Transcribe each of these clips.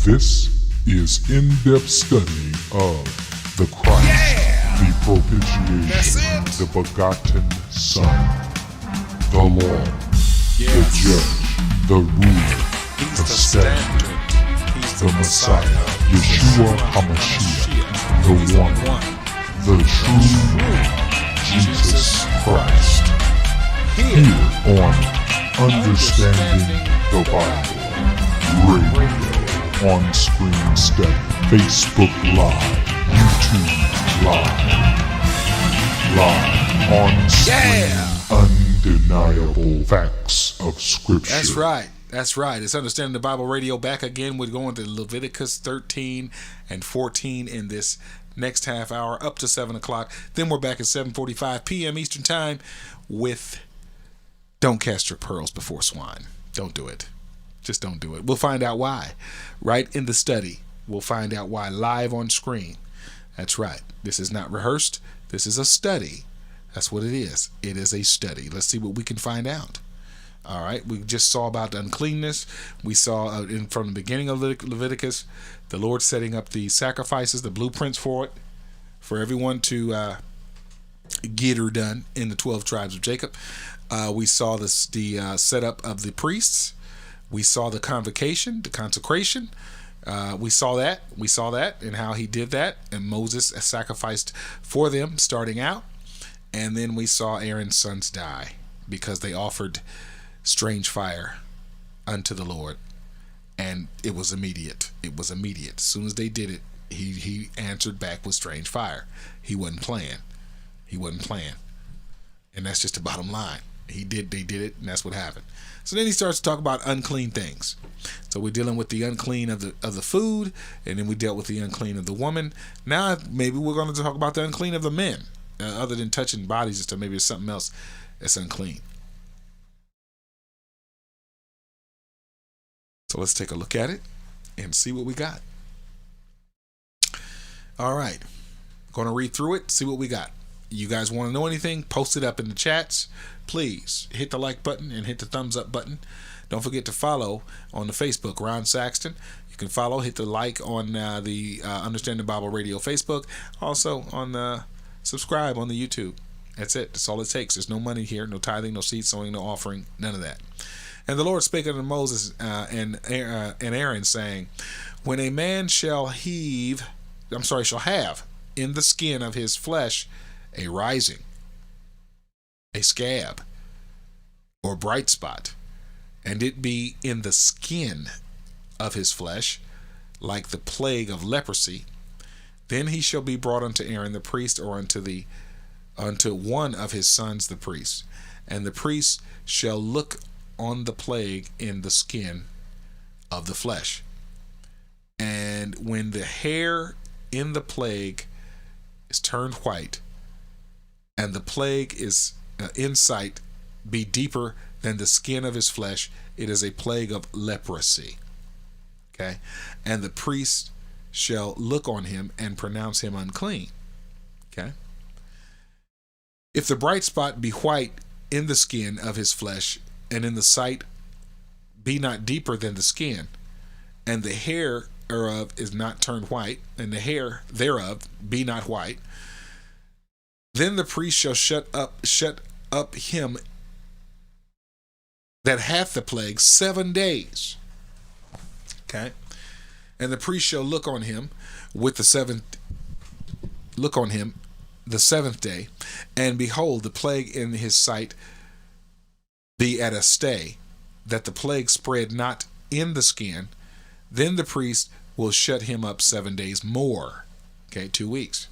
This is in-depth study of the Christ, the propitiation, the begotten Son, the Lord, the Judge, the Ruler, the Standard, the Messiah, Yeshua HaMashiach, the One, the True Jesus Christ. Here on Understanding the Bible Radio. On-screen study, Facebook Live, YouTube Live, on-screen, undeniable facts of Scripture. That's right. It's Understanding the Bible Radio back again. We're going to Leviticus 13 and 14 in this next half hour up to 7 o'clock. Then we're back at 7:45 p.m. Eastern Time with Don't Cast Your Pearls Before Swine. Don't do it. Just don't do it. We'll find out why. Right in the study. We'll find out why live on screen. That's right. This is not rehearsed. This is a study. That's what it is. It is a study. Let's see what we can find out. All right. We just saw about the uncleanness. We saw from the beginning of Leviticus, the Lord setting up the sacrifices, the blueprints for it, for everyone to get her done in the 12 tribes of Jacob. We saw the setup of the priests. We saw the convocation, the consecration. We saw that and how he did that. And Moses sacrificed for them starting out. And then we saw Aaron's sons die because they offered strange fire unto the Lord. And it was immediate. As soon as they did it, he answered back with strange fire. He wasn't playing. And that's just the bottom line. They did it, and that's what happened. So then he starts to talk about unclean things. So we're dealing with the unclean of the food, and then we dealt with the unclean of the woman. Now maybe we're going to talk about the unclean of the men. Other than touching bodies and stuff, maybe there's something else that's unclean. So let's take a look at it and see what we got. All right. Going to read through it, see what we got. You guys want to know anything? Post it up in the chats. Please hit the like button and hit the thumbs up button. Don't forget to follow on the Facebook, Ron Saxton. You can follow, hit the like on the Understanding the Bible Radio Facebook. Also on subscribe on the YouTube. That's it. That's all it takes. There's no money here, no tithing, no seed sowing, no offering, none of that. And the Lord spake unto Moses and Aaron, saying, when a man shall have in the skin of his flesh a rising, a scab, or bright spot, and it be in the skin of his flesh, like the plague of leprosy, then he shall be brought unto Aaron the priest, or unto one of his sons the priest, and the priest shall look on the plague in the skin of the flesh. And when the hair in the plague is turned white, and the plague is insight be deeper than the skin of his flesh, it is a plague of leprosy. Okay, and the priest shall look on him and pronounce him unclean. Okay, if the bright spot be white in the skin of his flesh, and in the sight be not deeper than the skin, and the hair thereof is not turned white, and the hair thereof be not white, then the priest shall shut up him that hath the plague 7 days. Okay, and the priest shall look on him the seventh day, and behold, the plague in his sight be at a stay, that the plague spread not in the skin. Then the priest will shut him up 7 days more. Okay, 2 weeks.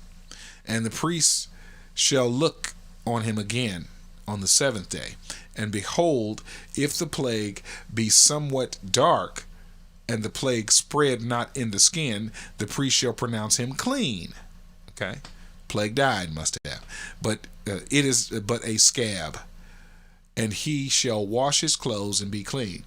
And the priest shall look on him again on the 7th day, and behold, if the plague be somewhat dark, and the plague spread not in the skin, the priest shall pronounce him clean. Okay, plague died, must have, but it is but a scab, and he shall wash his clothes and be clean.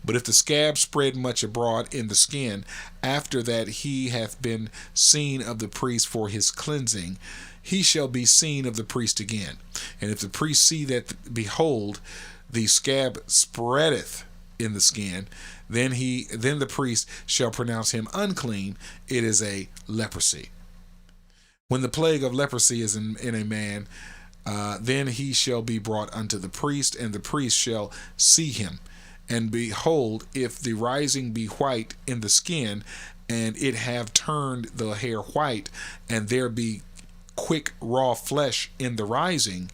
But if the scab spread much abroad in the skin, after that he hath been seen of the priest for his cleansing, he shall be seen of the priest again. And if the priest see that, behold, the scab spreadeth in the skin, then the priest shall pronounce him unclean. It is a leprosy. When the plague of leprosy is in a man, then he shall be brought unto the priest, and the priest shall see him. And behold, if the rising be white in the skin, and it have turned the hair white, and there be quick raw flesh in the rising,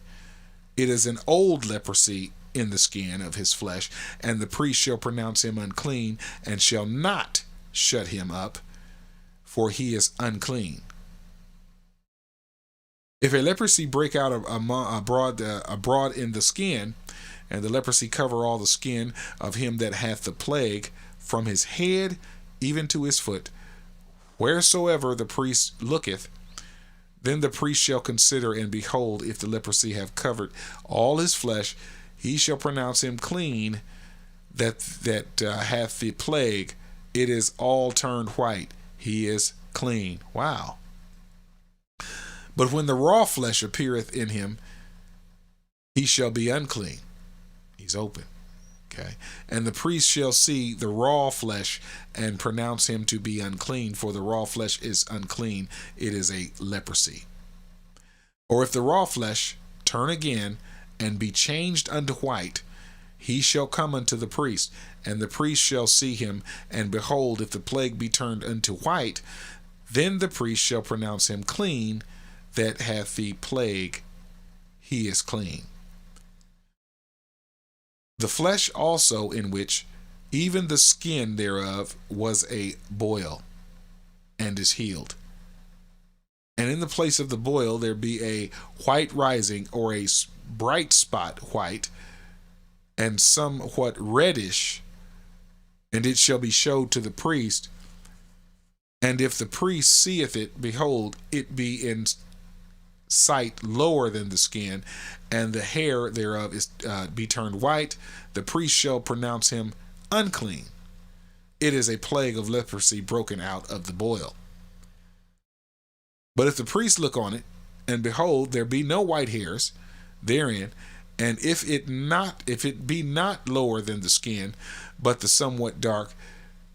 it is an old leprosy in the skin of his flesh, and the priest shall pronounce him unclean, and shall not shut him up, for he is unclean. If a leprosy break out abroad in the skin, and the leprosy cover all the skin of him that hath the plague, from his head even to his foot, wheresoever the priest looketh, then the priest shall consider, and behold, if the leprosy have covered all his flesh, he shall pronounce him clean that hath the plague. It is all turned white. He is clean. Wow. But when the raw flesh appeareth in him, he shall be unclean. He's open. Okay. And the priest shall see the raw flesh and pronounce him to be unclean, for the raw flesh is unclean. It is a leprosy. Or if the raw flesh turn again and be changed unto white, he shall come unto the priest, and the priest shall see him, and behold, if the plague be turned unto white, then the priest shall pronounce him clean that hath the plague. He is clean. The flesh also, in which even the skin thereof was a boil, and is healed. And in the place of the boil there be a white rising, or a bright spot white, and somewhat reddish, and it shall be showed to the priest. And if the priest seeth it, behold, it be in sight lower than the skin, and the hair thereof is be turned white, the priest shall pronounce him unclean. It is a plague of leprosy broken out of the boil. But if the priest look on it, and behold, there be no white hairs therein, and if it be not lower than the skin, but the somewhat dark,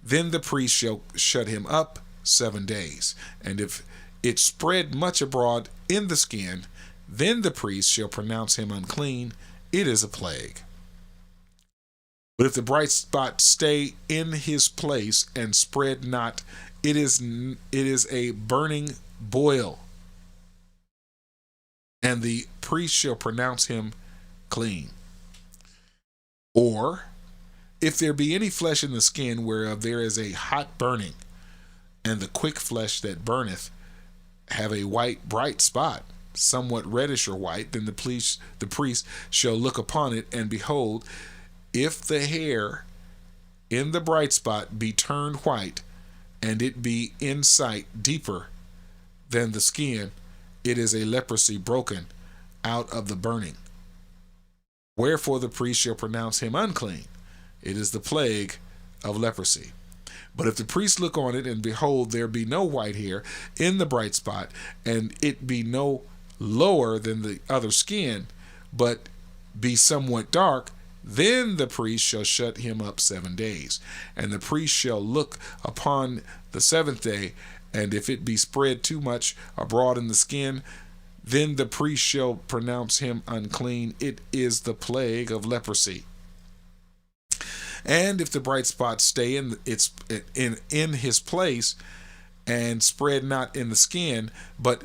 then the priest shall shut him up 7 days. And if it spread much abroad in the skin, then the priest shall pronounce him unclean. It is a plague. But if the bright spot stay in his place and spread not, it is a burning boil, and the priest shall pronounce him clean. Or if there be any flesh in the skin whereof there is a hot burning, and the quick flesh that burneth have a white bright spot, somewhat reddish or white, then the priest shall look upon it, and behold, if the hair in the bright spot be turned white, and it be in sight deeper than the skin, it is a leprosy broken out of the burning. Wherefore the priest shall pronounce him unclean. It is the plague of leprosy. But if the priest look on it, and behold, there be no white hair in the bright spot, and it be no lower than the other skin, but be somewhat dark, then the priest shall shut him up 7 days. And the priest shall look upon the 7th day, and if it be spread too much abroad in the skin, then the priest shall pronounce him unclean. It is the plague of leprosy. And if the bright spot stay in his place, and spread not in the skin, but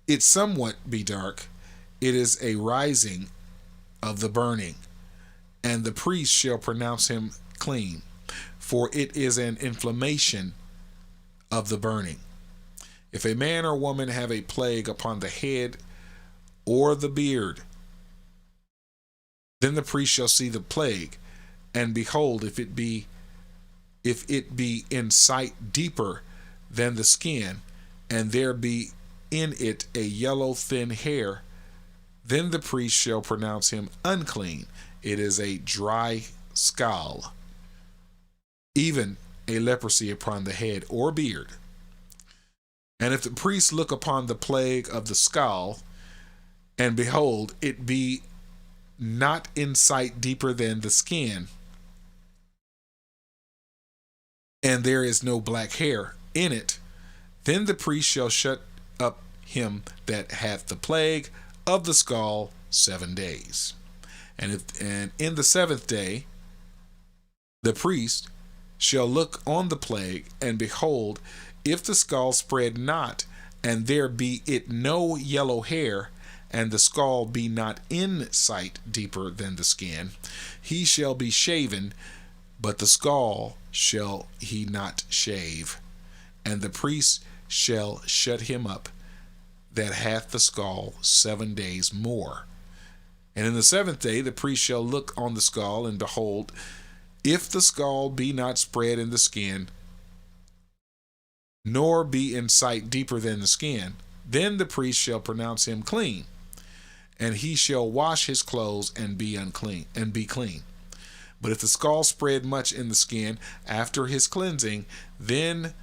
it somewhat be dark, it is a rising of the burning, and the priest shall pronounce him clean, for it is an inflammation of the burning. If a man or woman have a plague upon the head or the beard, then the priest shall see the plague, and behold, if it be in sight deeper than the skin, and there be in it a yellow thin hair, then the priest shall pronounce him unclean. It is a dry scall, even a leprosy upon the head or beard. And if the priest look upon the plague of the scall, and behold, it be not in sight deeper than the skin, and there is no black hair in it, then the priest shall shut up him that hath the plague of the skull 7 days. And in the seventh day the priest shall look on the plague, and behold, if the skull spread not, and there be it no yellow hair, and the skull be not in sight deeper than the skin, he shall be shaven, but the skull shall he not shave. And the priest shall shut him up that hath the skull 7 days more. And in the seventh day the priest shall look on the skull, and behold, if the skull be not spread in the skin, nor be in sight deeper than the skin, then the priest shall pronounce him clean, and he shall wash his clothes and be clean. But if the skull spread much in the skin after his cleansing, then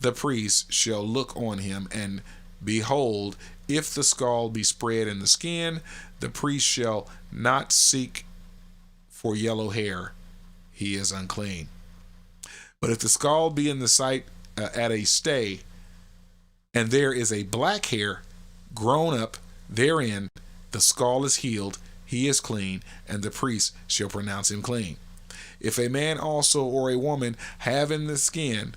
the priest shall look on him, and behold, if the skull be spread in the skin, the priest shall not seek for yellow hair, he is unclean. But if the skull be in the sight at a stay, and there is a black hair grown up therein, the skull is healed, he is clean, and the priest shall pronounce him clean. If a man also or a woman have in the skin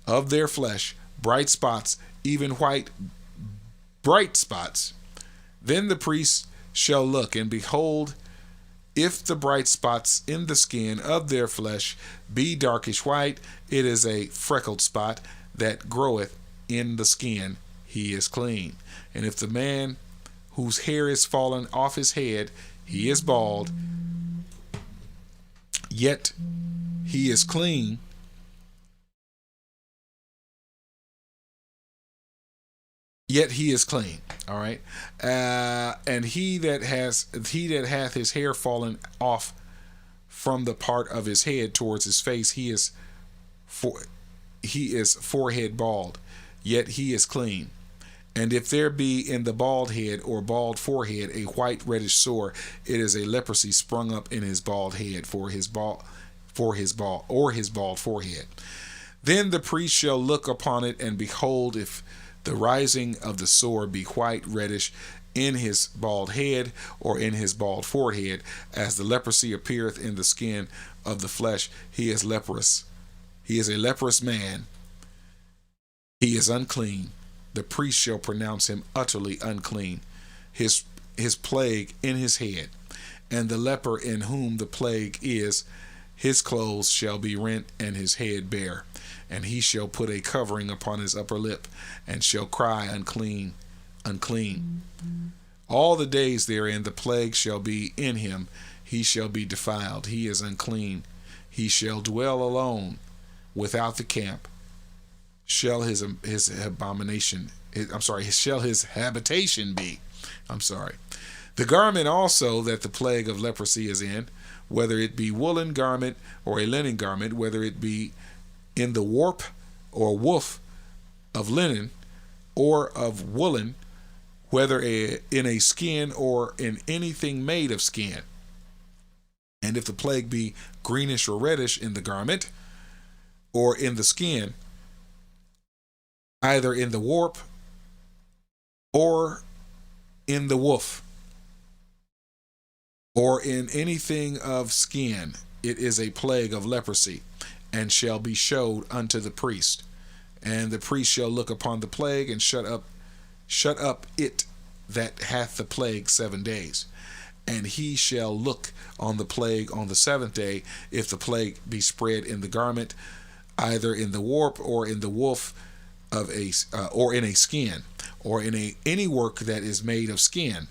of their flesh bright spots, even white bright spots, then the priest shall look, and behold, if the bright spots in the skin of their flesh be darkish white, it is a freckled spot that groweth in the skin, he is clean. And if the man whose hair is fallen off his head, he is bald, yet he is clean, all right. And he that hath his hair fallen off from the part of his head towards his face, he is forehead bald, yet he is clean. And if there be in the bald head or bald forehead a white reddish sore, it is a leprosy sprung up in his bald head or his bald forehead. Then the priest shall look upon it, and behold, if the rising of the sore be white reddish in his bald head or in his bald forehead, as the leprosy appeareth in the skin of the flesh, he is leprous. He is a leprous man. He is unclean. The priest shall pronounce him utterly unclean. His plague in his head, and the leper in whom the plague is, his clothes shall be rent and his head bare, and he shall put a covering upon his upper lip, and shall cry, unclean, unclean. All the days therein the plague shall be in him, he shall be defiled, he is unclean. He shall dwell alone without the camp. Shall his habitation be. The garment also that the plague of leprosy is in, whether it be woolen garment or a linen garment, whether it be in the warp or woof of linen or of woolen, whether in a skin or in anything made of skin. And if the plague be greenish or reddish in the garment or in the skin, either in the warp or in the woof or in anything of skin, it is a plague of leprosy, and shall be showed unto the priest. And the priest shall look upon the plague, and shut up it that hath the plague 7 days. And he shall look on the plague on the seventh day, if the plague be spread in the garment, either in the warp or in the woof of or in a skin, or in any work that is made of skin.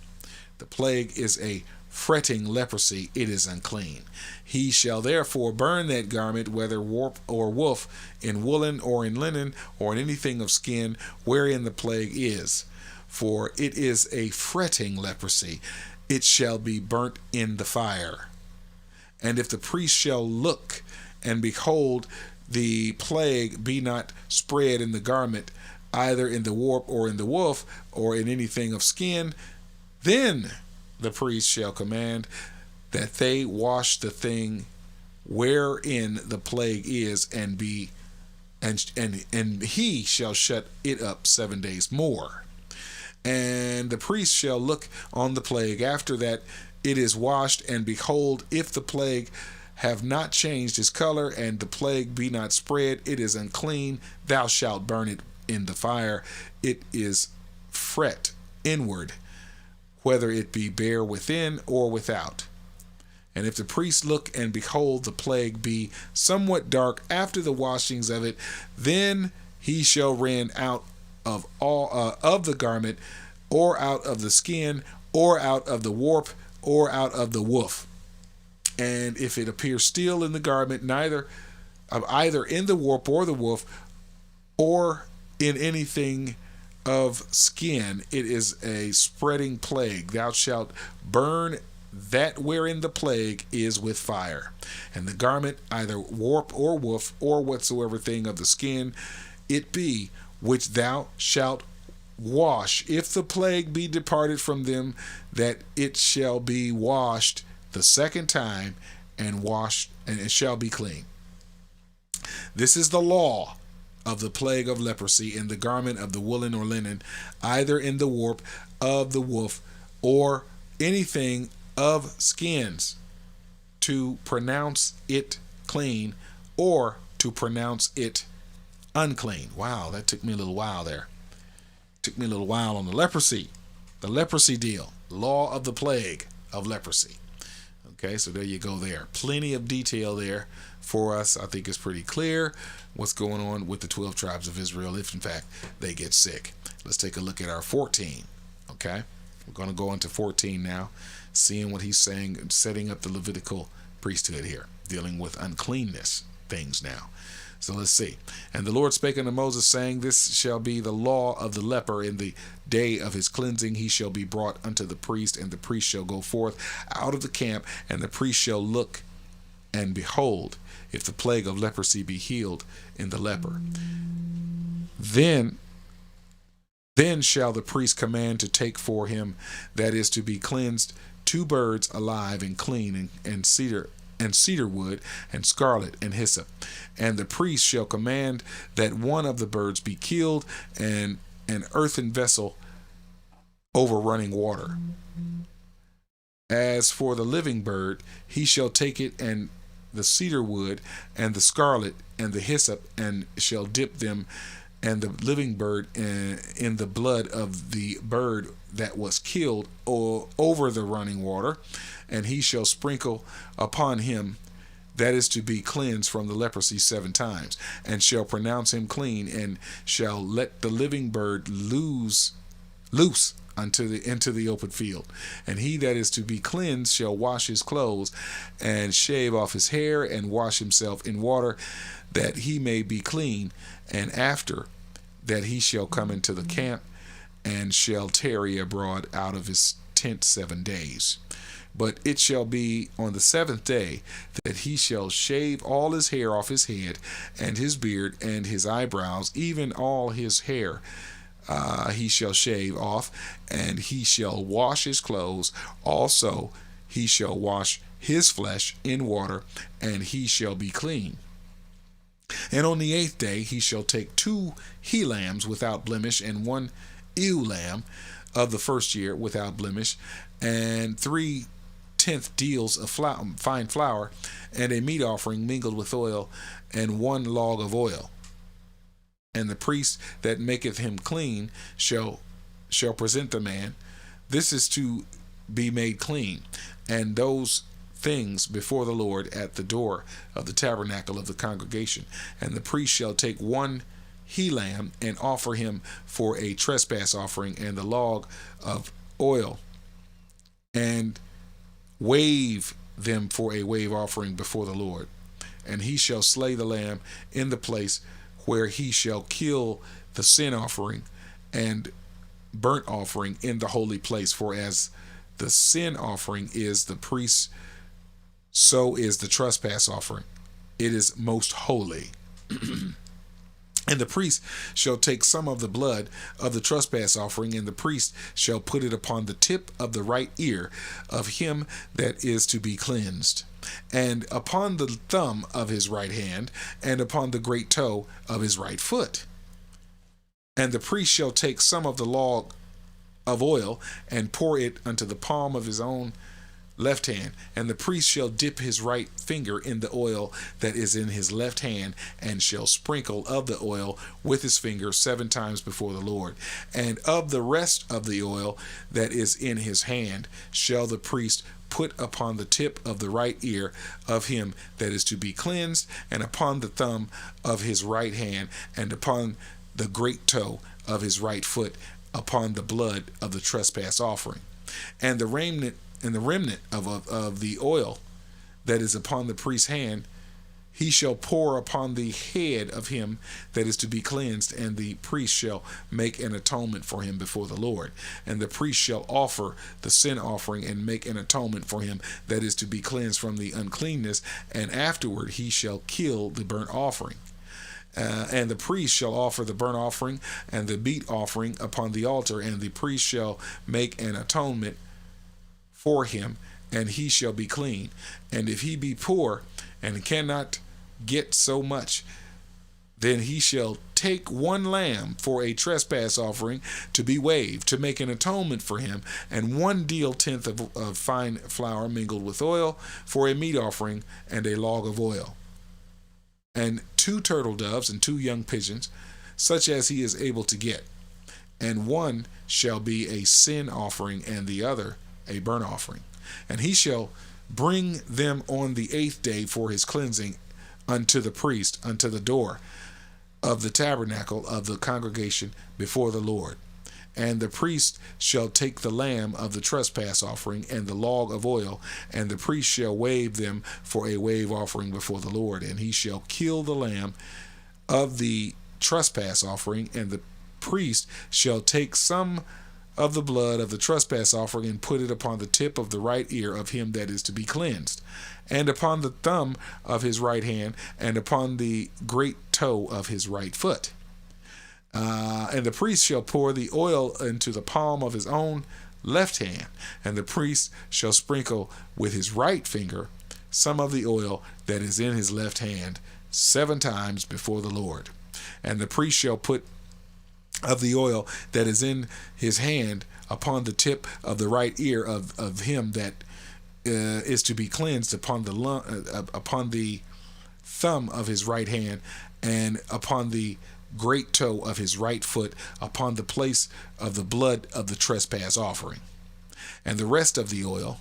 The plague is a fretting leprosy, it is unclean. He shall therefore burn that garment, whether warp or woof, in woolen or in linen, or in anything of skin wherein the plague is. For it is a fretting leprosy, it shall be burnt in the fire. And if the priest shall look, and behold, the plague be not spread in the garment, either in the warp or in the woof, or in anything of skin, then the priest shall command that they wash the thing wherein the plague is, and be and he shall shut it up 7 days more. And the priest shall look on the plague after that it is washed, and behold, if the plague have not changed its color, and the plague be not spread, it is unclean. Thou shalt burn it in the fire. It is fret inward, whether it be bare within or without. And if the priest look, and behold, the plague be somewhat dark after the washings of it, then he shall rend out of all of the garment, or out of the skin, or out of the warp, or out of the woof. And if it appear still in the garment, either in the warp or the woof, or in anything of skin, it is a spreading plague. Thou shalt burn that wherein the plague is with fire. And the garment, either warp or woof, or whatsoever thing of the skin it be, which thou shalt wash, if the plague be departed from them, that it shall be washed the second time, and washed, and it shall be clean. This is the law of the plague of leprosy in the garment of the woolen or linen, either in the warp of the woof, or anything of skins, to pronounce it clean, or to pronounce it unclean. Wow, that took me a little while there. Took me a little while on the leprosy deal, law of the plague of leprosy. Okay, so there you go there. Plenty of detail there for us. I think it's pretty clear what's going on with the 12 tribes of Israel, if in fact they get sick. Let's take a look at our 14. Okay, we're going to go into 14 now, seeing what he's saying, setting up the Levitical priesthood here, dealing with uncleanness things now. So let's see. And the Lord spake unto Moses, saying, This shall be the law of the leper. In the day of his cleansing he shall be brought unto the priest, and the priest shall go forth out of the camp, and the priest shall look, and behold, if the plague of leprosy be healed in the leper. Then shall the priest command to take for him that is to be cleansed 2 birds alive and clean, and cedar wood, and scarlet, and hyssop. And the priest shall command that one of the birds be killed, and an earthen vessel over running water. As for the living bird, he shall take it, and the cedar wood, and the scarlet, and the hyssop, and shall dip them and the living bird in the blood of the bird that was killed over the running water, and he shall sprinkle upon him that is to be cleansed from the leprosy 7 times, and shall pronounce him clean, and shall let the living bird loose into the open field. And he that is to be cleansed shall wash his clothes, and shave off his hair, and wash himself in water, that he may be clean. And after that he shall come into the camp, and shall tarry abroad out of his tent 7 days. But it shall be on the 7th day that he shall shave all his hair off his head, and his beard, and his eyebrows, even all his hair he shall shave off, and he shall wash his clothes. Also he shall wash his flesh in water, and he shall be clean. And on the 8th day he shall take 2 he lambs without blemish, and 1 ewe lamb of the first year without blemish, and 3/10 deals of fine flour, and a meat offering mingled with oil, and 1 log of oil. And the priest that maketh him clean shall present the man. This is to be made clean, and those things before the Lord at the door of the tabernacle of the congregation. And the priest shall take 1 he lamb, and offer him for a trespass offering, and the log of oil, and wave them for a wave offering before the Lord. And he shall slay the lamb in the place where he shall kill the sin offering and burnt offering in the holy place. For as the sin offering is the priest's, so is the trespass offering. It is most holy. And the priest shall take some of the blood of the trespass offering, and the priest shall put it upon the tip of the right ear of him that is to be cleansed. and upon the thumb of his right hand, and upon the great toe of his right foot. And the priest shall take some of the log of oil and pour it unto the palm of his own left hand, and the priest shall dip his right finger in the oil that is in his left hand, and shall sprinkle of the oil with his finger 7 times before the Lord. And of the rest of the oil that is in his hand shall the priest put upon the tip of the right ear of him that is to be cleansed, and upon the thumb of his right hand, and upon the great toe of his right foot, upon the blood of the trespass offering. And the remnant of the oil that is upon the priest's hand he shall pour upon the head of him that is to be cleansed, and the priest shall make an atonement for him before the Lord. And the priest shall offer the sin offering and make an atonement for him that is to be cleansed from the uncleanness, and afterward he shall kill the burnt offering. And the priest shall offer the burnt offering and the meat offering upon the altar, and the priest shall make an atonement for him, and he shall be clean. And if he be poor and cannot get so much, then he shall take 1 lamb for a trespass offering to be waved, to make an atonement for him, and 1 deal tenth of fine flour mingled with oil for a meat offering, and a log of oil. And 2 turtle doves and 2 young pigeons, such as he is able to get. And 1 shall be a sin offering, and the other a burnt offering. And he shall bring them on the 8th day for his cleansing unto the priest, unto the door of the tabernacle of the congregation before the Lord. And the priest shall take the lamb of the trespass offering and the log of oil, and the priest shall wave them for a wave offering before the Lord. And he shall kill the lamb of the trespass offering, and the priest shall take some of the blood of the trespass offering and put it upon the tip of the right ear of him that is to be cleansed, and upon the thumb of his right hand, and upon the great toe of his right foot. And the priest shall pour the oil into the palm of his own left hand, and the priest shall sprinkle with his right finger some of the oil that is in his left hand 7 times before the Lord. And the priest shall put of the oil that is in his hand upon the tip of the right ear of him that is to be cleansed, upon the thumb of his right hand, and upon the great toe of his right foot, upon the place of the blood of the trespass offering. And the rest of the oil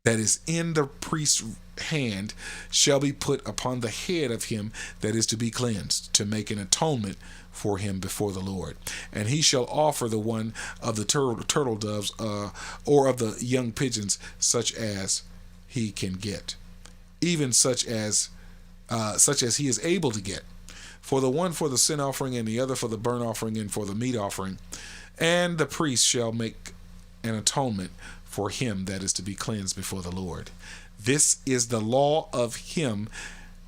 that is in the priest's hand shall be put upon the head of him that is to be cleansed, to make an atonement for him before the Lord. And he shall offer the one of the turtle doves or of the young pigeons, such as he can get, even such as he is able to get, for the one for the sin offering, and the other for the burnt offering and for the meat offering. And the priest shall make an atonement for him that is to be cleansed before the Lord. This is the law of him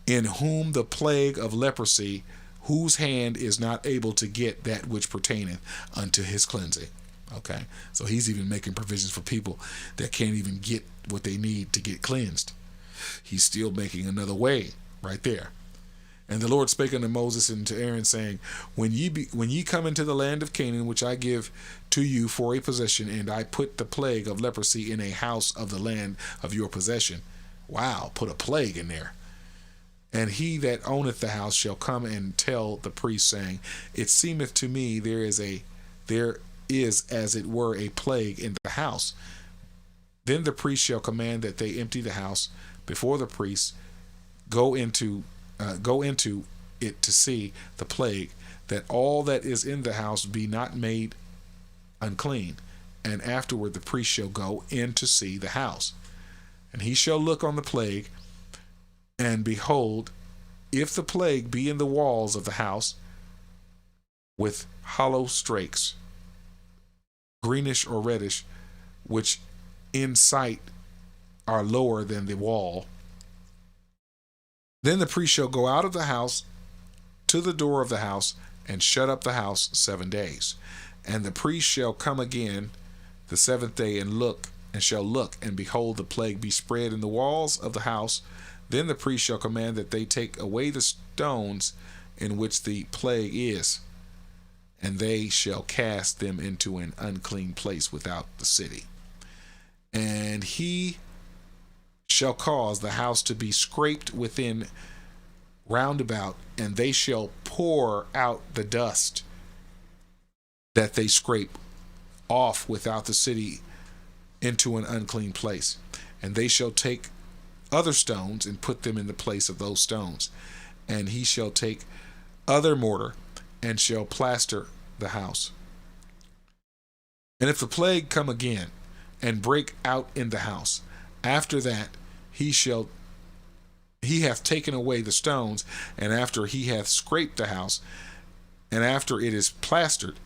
in whom the plague of leprosy, whose hand is not able to get that which pertaineth unto his cleansing. Okay, so he's even making provisions for people that can't even get what they need to get cleansed. He's still making another way right there. And the Lord spake unto Moses and to Aaron, saying, When ye come into the land of Canaan, which I give to you for a possession, and I put the plague of leprosy in a house of the land of your possession. Wow, put a plague in there. And he that owneth the house shall come and tell the priest, saying, It seemeth to me there is as it were a plague in the house. Then the priest shall command that they empty the house before the priest, go into it to see the plague, that all that is in the house be not made unclean. And afterward the priest shall go in to see the house. And he shall look on the plague, and behold, if the plague be in the walls of the house, with hollow strakes, greenish or reddish, which in sight are lower than the wall, then the priest shall go out of the house to the door of the house, and shut up the house 7 days. And the priest shall come again the 7th day, and look and shall look, and behold, the plague be spread in the walls of the house. Then the priest shall command that they take away the stones in which the plague is, and they shall cast them into an unclean place without the city. And he shall cause the house to be scraped within round about, and they shall pour out the dust that they scrape off without the city into an unclean place. And they shall take other stones and put them in the place of those stones. And he shall take other mortar and shall plaster the house. And if the plague come again and break out in the house, after that he hath taken away the stones, and after he hath scraped the house, and after it is plastered,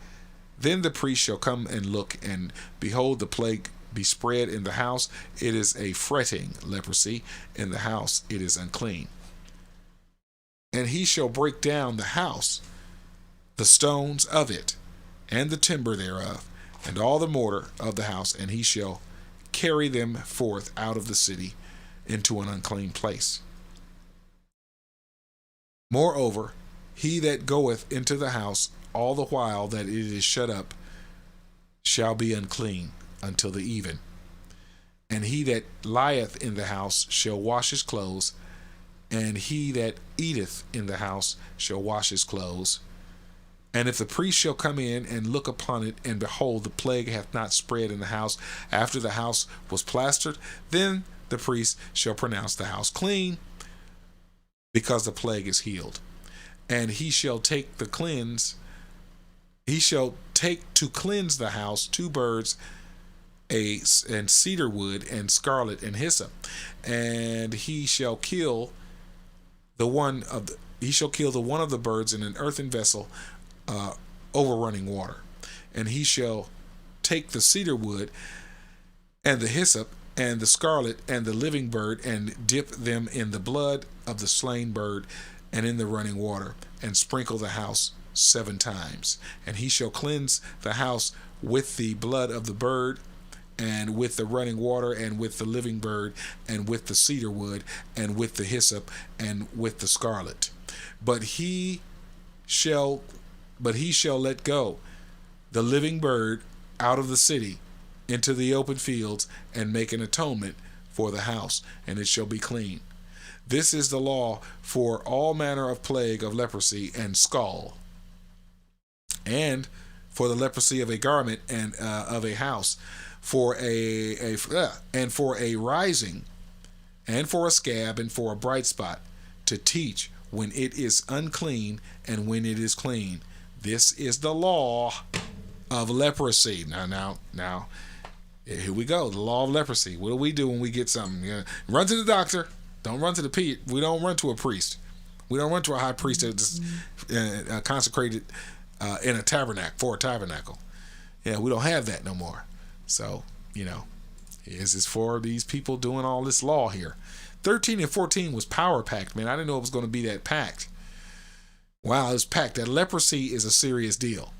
then the priest shall come and look, and behold, the plague be spread in the house. It is a fretting leprosy in the house. It is unclean. And he shall break down the house, the stones of it, and the timber thereof, and all the mortar of the house, and he shall carry them forth out of the city into an unclean place. Moreover, he that goeth into the house all the while that it is shut up shall be unclean until the even. And he that lieth in the house shall wash his clothes, and he that eateth in the house shall wash his clothes. And if the priest shall come in and look upon it, and behold, the plague hath not spread in the house after the house was plastered, then the priest shall pronounce the house clean, because the plague is healed. And he shall take to cleanse the house 2 birds, and cedar wood, and scarlet, and hyssop, and he shall kill the one of the birds in an earthen vessel, over running water. And he shall take the cedar wood, and the hyssop, and the scarlet, and the living bird, and dip them in the blood of the slain bird, and in the running water, and sprinkle the house 7 times. And he shall cleanse the house with the blood of the bird, and with the running water, and with the living bird, and with the cedar wood, and with the hyssop, and with the scarlet. But he shall let go the living bird out of the city into the open fields, and make an atonement for the house, and it shall be clean. This is the law for all manner of plague of leprosy and scald, and for the leprosy of a garment, and of a house, for and for a rising, and for a scab, and for a bright spot, to teach when it is unclean and when it is clean. This is the law of leprosy. Now, here we go. The law of leprosy. What do we do when we get something? Run to the doctor. Don't run to the priest. We don't run to a priest. We don't run to a high priest that's consecrated in a tabernacle, for a tabernacle. Yeah, we don't have that no more. So, this is for these people doing all this law here. 13 and 14 was power packed, man. I didn't know it was going to be that packed. Wow, it was packed. That leprosy is a serious deal.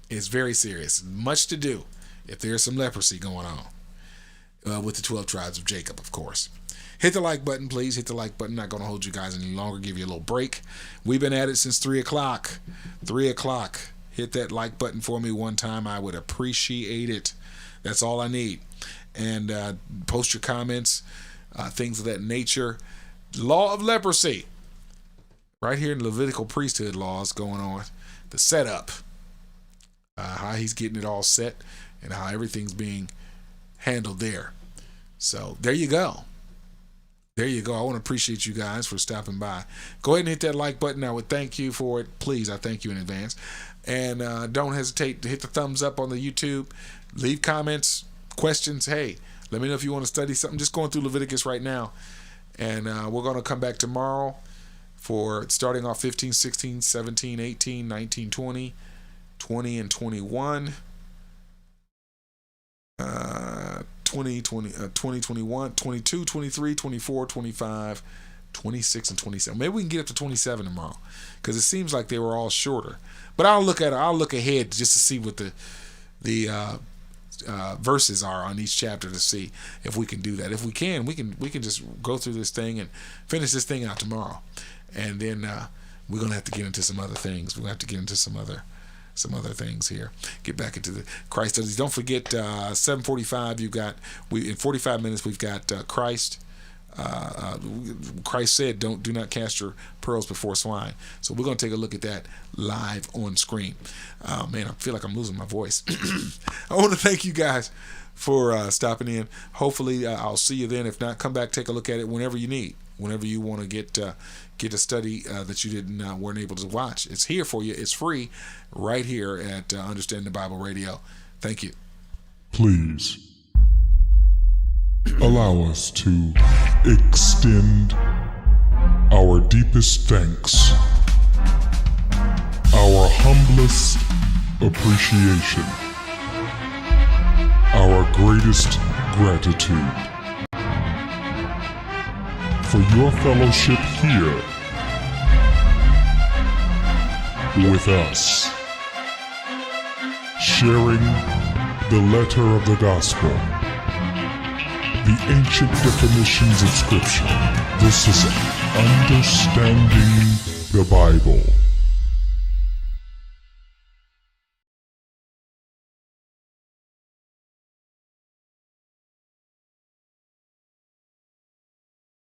It's very serious. Much to do if there's some leprosy going on with the 12 tribes of Jacob, of course. Hit the like button, please. Hit the like button. Not going to hold you guys any longer. Give you a little break. We've been at it since 3 o'clock. 3 o'clock. Hit that like button for me one time. I would appreciate it. That's all I need. And post your comments, things of that nature. Law of leprosy. Right here in Levitical priesthood laws going on. The setup. How he's getting it all set, and how everything's being handled there. So there you go. There you go. I want to appreciate you guys for stopping by. Go ahead and hit that like button. I would thank you for it. Please, I thank you in advance. And don't hesitate to hit the thumbs up on the YouTube. Leave comments, questions. Hey, let me know if you want to study something. Just going through Leviticus right now. And we're going to come back tomorrow for starting off 15, 16, 17, 18, 19, 20, 20 and 21. 20, 21, 22, 23, 24, 25, 26, and 27. Maybe we can get up to 27 tomorrow, because it seems like they were all shorter. But I'll look ahead just to see what the verses are on each chapter to see if we can do that. If we can, we can just go through this thing and finish this thing out tomorrow, and then we're gonna have to get into some other things. We're gonna have to get into some other things here. Get back into the Christ studies. Don't forget 7:45. In 45 minutes we've got Christ. Christ said, do not cast your pearls before swine. So we're going to take a look at that live on screen. Man, I feel like I'm losing my voice. I want to thank you guys for stopping in. Hopefully I'll see you then. If not, come back, take a look at it whenever you need. Whenever you want to get a study that you weren't able to watch. It's here for you. It's free right here at Understanding the Bible Radio. Thank you. Please allow us to extend our deepest thanks, our humblest appreciation, our greatest gratitude for your fellowship here with us, sharing the letter of the gospel, the ancient definitions of Scripture. This is Understanding the Bible.